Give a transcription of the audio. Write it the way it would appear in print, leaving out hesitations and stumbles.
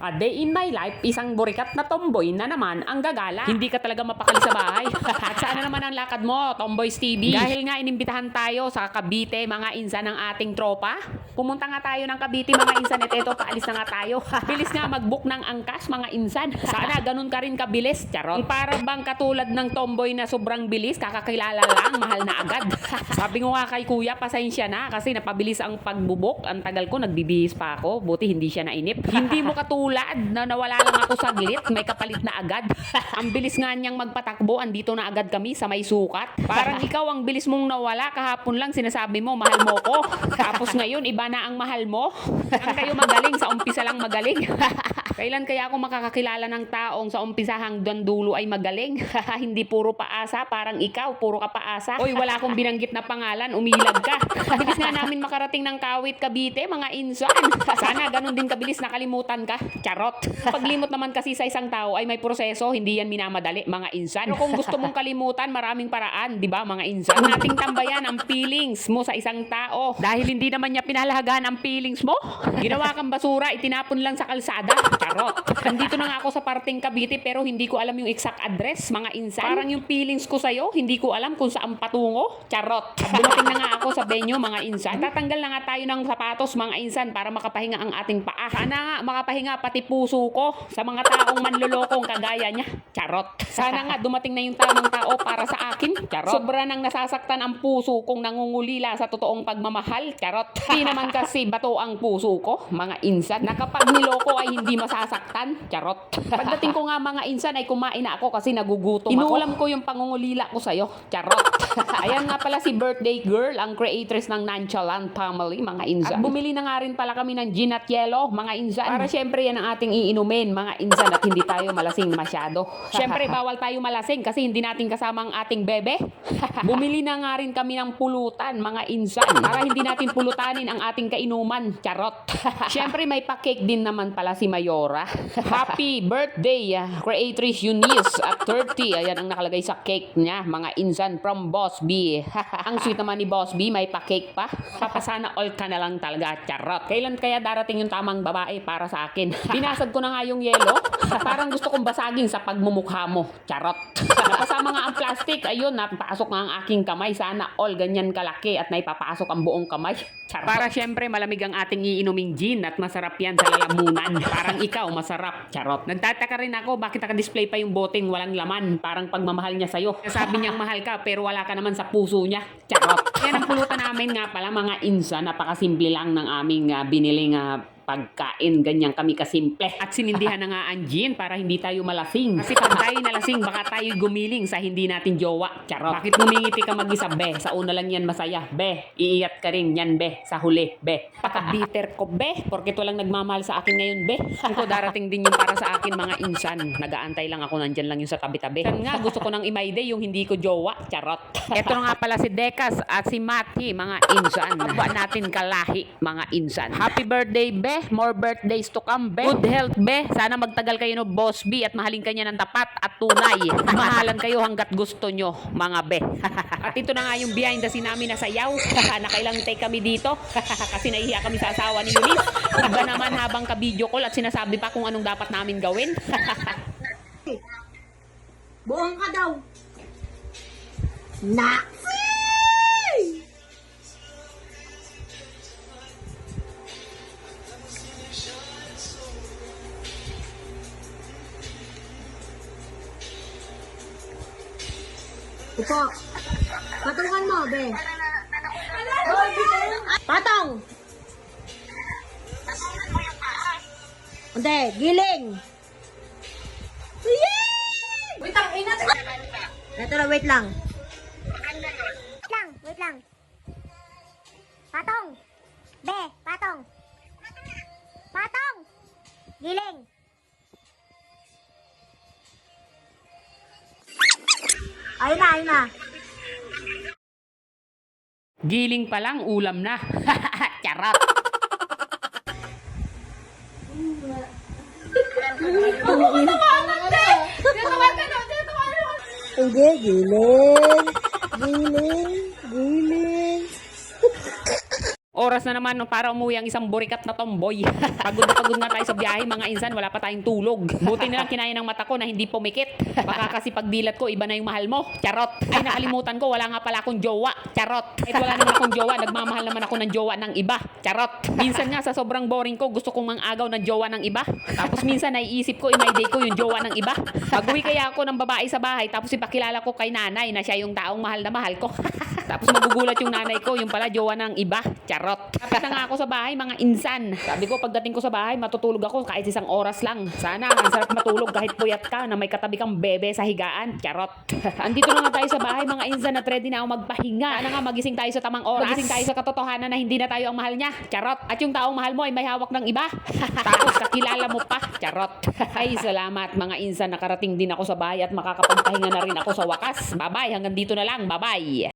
A day in my life, isang burikat na tomboy na naman ang gagala. Hindi ka talaga mapakali sa bahay. At saan na naman ang lakad mo, Tomboys TV? Dahil nga inimbitahan tayo sa Cavite, mga insan ng ating tropa. Pumunta nga tayo ng Cavite, mga insan. At eto, paalis na nga tayo. Bilis nga mag-book ng angkas, mga insan. Sana ganun ka rin kabilis, charot. Para bang katulad ng tomboy na sobrang bilis, kakakilala lang, mahal na agad. Sabi ko nga kay kuya, pasensya na kasi napabilis ang pagbubok. Ang tagal ko, nagbibihis pa ako. Buti hindi siya nainip. Hindi mo katulad na nawala lang ako saglit, may kapalit na agad. Ang bilis nga niyang magpatakbo, andito na agad kami sa may sukat. Parang ikaw ang bilis mong nawala, kahapon lang sinasabi mo mahal mo ko. Tapos ngayon iba na ang mahal mo. Ang kayo magaling, sa umpisa lang magaling. Kailan kaya ako makakakilala ng taong sa umpisa hanggang dulo ay magaling? Hindi puro paasa, parang ikaw, puro ka paasa. Oy, wala akong binanggit na pangalan, umilag ka. Bilis nga namin makarating ng Kawit, Cavite, mga insan. Sana ganun din kabilis nakalimutan ka, charot. Paglimot naman kasi sa isang tao ay may proseso, hindi yan minamadali, mga insan. Pero kung gusto mong kalimutan, maraming paraan, di ba, mga insan? Nating tambayan ang feelings mo sa isang tao. Dahil hindi naman niya pinahalagaan ang feelings mo. Ginawa kang basura, itinapon lang sa kalsada. Charot. Nandito na nga ako sa parting Cavite pero hindi ko alam yung exact address, mga insan. Parang yung feelings ko sa'yo, hindi ko alam kung saan patungo. Charot. Dumating na nga ako sa venue, mga insan. Tatanggal na nga tayo ng sapatos, mga insan, para makapahinga ang ating paa. Sana nga makapahinga pati puso ko sa mga taong manlolokong kagaya niya. Charot. Sana nga dumating na yung tamang tao para sa akin. Charot. Sobra nang nasasaktan ang puso kong nangungulila sa totoong pagmamahal. Charot. Hindi naman kasi bato ang puso ko, mga insan. Na kapag niloko ay hindi masasaktan. Charot. Pagdating ko nga, mga insan, ay kumain na ako kasi nagugutom ako. Inuulam ko yung pangungulila ko sa'yo. Charot. Ayan nga pala si birthday girl, ang creatress ng Nonchalant Family, mga insan. At bumili na nga rin pala kami ng gin at yelo, mga insan. Para syempre yan ang ating iinumin, mga insan, at hindi tayo malasing masyado. Syempre bawal tayo malasing kasi hindi natin kasama ang ating bebe. Bumili na nga rin kami ng pulutan, mga insan, para hindi natin pulutanin ang ating kainuman. Charot. Syempre may pa-cake din naman pala si Mayora. Happy birthday, creatress Eunice at 30. Ayan ang nakalagay sa cake niya, mga insan, from Boss B. Ang sweet naman ni Boss B, may pa-cake pa. Papasana all ka na lang talaga, charot. Kailan kaya darating yung tamang babae para sa akin? Binasag ko na nga yung yelo. Parang gusto kong basagin sa pagmumukha mo, charot. Napasama nga ang plastic, ayun, napapasok nga ang aking kamay. Sana all ganyan kalaki at naipapasok ang buong kamay. Charot. Para syempre malamig ang ating iinuming gin at masarap yan sa lalamunan. Parang ikaw, masarap, charot. Nagtataka rin ako, bakit naka-display pa yung boteng walang laman? Parang pagmamahal niya sa'yo. Sabi niyang mahal ka, pero wala ka naman sa puso niya, charot. Yan ang pulutan namin nga pala, mga insan. Napakasimple lang ng aming biniling pagkain, ganyan kami kasimple. At sinindihan na nga ang gin para hindi tayo malasing. Kasi pag tayo nalasing, baka tayo gumiling sa hindi natin jowa. Charot. Bakit ngumingiti ka mag-isa, be? Sa una lang yan masaya, be. Iiyat ka rin yan, be. Sa huli, be. Paka-bitter ko, be. Porket walang nagmamahal sa akin ngayon, be. Ako darating din yung para sa akin, mga insan. Nagaantay lang ako, nandyan lang yung sa tabi-tabi. San nga, gusto ko ng imayde yung hindi ko jowa. Charot. Eto na nga pala si Dekas at si Mati, mga insan. Aba natin kalahi, mga insan. Happy birthday, be. More birthdays to come, be. Good health, be. Sana magtagal kayo no Boss B at mahalin kanya ng tapat at tunay. Mahalan kayo hanggat gusto nyo, mga be. At ito na nga yung behind the scene namin na sayaw. Nakailang take kami dito kasi nahihiya kami sa asawa ni Eunice. Iba naman habang ka-video call at sinasabi pa kung anong dapat namin gawin. Buong ka daw. Naksi! Upo. Patungan mo, be. Patong! Hindi, giling! Yay! Wait lang, ingat! Ito na, wait lang. Wait lang. Patong. Be, patong. Patong. Giling. Ayun na, ayun na. Giling pa lang, ulam na. Charot. Hindi, giling. Giling. Giling. O oras na naman para umuwi ang isang burikat na tomboy. Pagod na tayo sa biyahe mga insan, wala pa tayong tulog. Buti na lang kinaya ng mata ko na hindi pumikit. Baka kasi pagdilat ko, iba na yung mahal mo. Charot. Ay nakalimutan ko, wala nga pala akong jowa. Charot. Kahit wala naman akong jowa, nagmamahal naman ako ng jowa ng iba. Charot. Minsan nga sa sobrang boring ko, gusto kong mangagaw ng jowa ng iba. Tapos minsan naiisip ko, my day ko yung jowa ng iba. Pag-uwi kaya ako ng babae sa bahay, tapos ipakilala ko kay nanay na siya yung taong mahal na mahal ko. Tapos magugulat yung nanay ko, yung pala jowa ng iba. Charot. Tapos na nga ako sa bahay, mga insan. Sabi ko, pagdating ko sa bahay, matutulog ako kahit isang oras lang. Sana, ang sarap matulog kahit puyat ka na may katabi kang bebe sa higaan. Charot. Andito na nga tayo sa bahay, mga insan, at ready na ako magpahinga. Sana nga magising tayo sa tamang oras. Magising tayo sa katotohanan na hindi na tayo ang mahal niya. Charot. At yung taong mahal mo ay may hawak ng iba. Tapos kakilala mo pa. Charot. Ay, salamat mga insan. Nakarating din ako sa bahay at makakapagpahinga na rin ako sa wakas. Bye-bye. Hanggang dito na lang. Bye-bye.